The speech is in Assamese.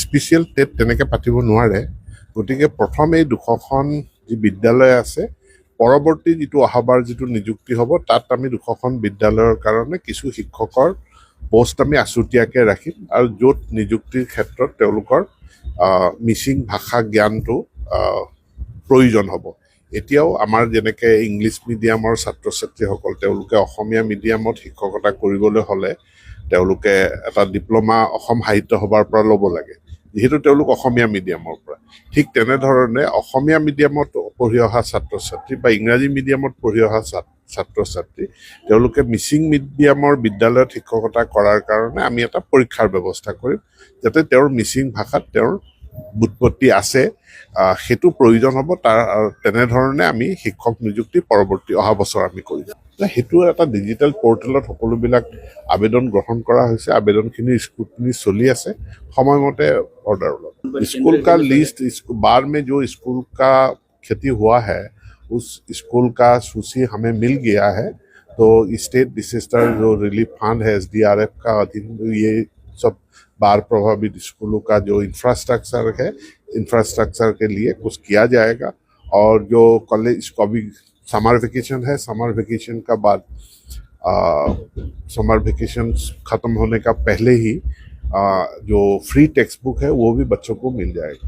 স্পেচিয়েল টেট তেনেকৈ পাতিব নোৱাৰে। গতিকে প্ৰথম এই 200খন যি বিদ্যালয় আছে, পৰৱৰ্তী যিটো অহাবাৰ যিটো নিযুক্তি হ'ব তাত আমি 200খন বিদ্যালয়ৰ কাৰণে কিছু শিক্ষকৰ পোষ্ট আমি আছুতীয়াকৈ ৰাখিম আৰু য'ত নিযুক্তিৰ ক্ষেত্ৰত তেওঁলোকৰ মিচিং ভাষা জ্ঞানটো প্ৰয়োজন হ'ব। এতিয়াও আমাৰ যেনেকৈ ইংলিছ মিডিয়ামৰ ছাত্ৰ ছাত্ৰীসকল তেওঁলোকে অসমীয়া মিডিয়ামত শিক্ষকতা কৰিবলৈ হ'লে তেওঁলোকে এটা ডিপ্ল'মা অসম সাহিত্য সভাৰ পৰা ল'ব লাগে, যিহেতু তেওঁলোক অসমীয়া মিডিয়ামৰ পৰা। ঠিক তেনেধৰণে অসমীয়া মিডিয়ামত পঢ়ি অহা ছাত্ৰ ছাত্ৰী বা ইংৰাজী মিডিয়ামত পঢ়ি অহা ছাত্ৰ ছাত্ৰী তেওঁলোকে মিচিং মিডিয়ামৰ বিদ্যালয়ত শিক্ষকতা কৰাৰ কাৰণে আমি এটা পৰীক্ষাৰ ব্যৱস্থা কৰিম, যাতে তেওঁৰ মিচিং ভাষাত তেওঁৰ বুৎপত্তি আছে সেইটো প্ৰয়োজন হ'ব। তেনেধৰণে আমি শিক্ষক নিযুক্তি পৰৱৰ্তী অহা বছৰ আমি কৰিম। সেইটো এটা ডিজিটেল পৰ্টেলত সকলোবিলাক আবেদন গ্ৰহণ কৰা হৈছে, আবেদনখিনি স্ক্ৰুটিনি চলি আছে, সময়মতে অৰ্ডাৰ ওলাব। स्कूल का लिस्ट बाढ़ में जो स्कूल का क्षति हुआ है उस स्कूल का सूची हमें मिल गया है। तो स्टेट डिजास्टर जो रिलीफ फंड है SDRF का अधीन ये सब बाढ़ प्रभावित स्कूलों का जो इंफ्रास्ट्रक्चर है, इंफ्रास्ट्रक्चर के लिए कुछ किया जाएगा। और जो कॉलेज को अभी समर वेकेशन है, समर वेकेशन का बाद समर वेकेशन ख़त्म होने का पहले ही जो फ्री टेक्स्ट बुक है वो भी बच्चों को मिल जाएगा।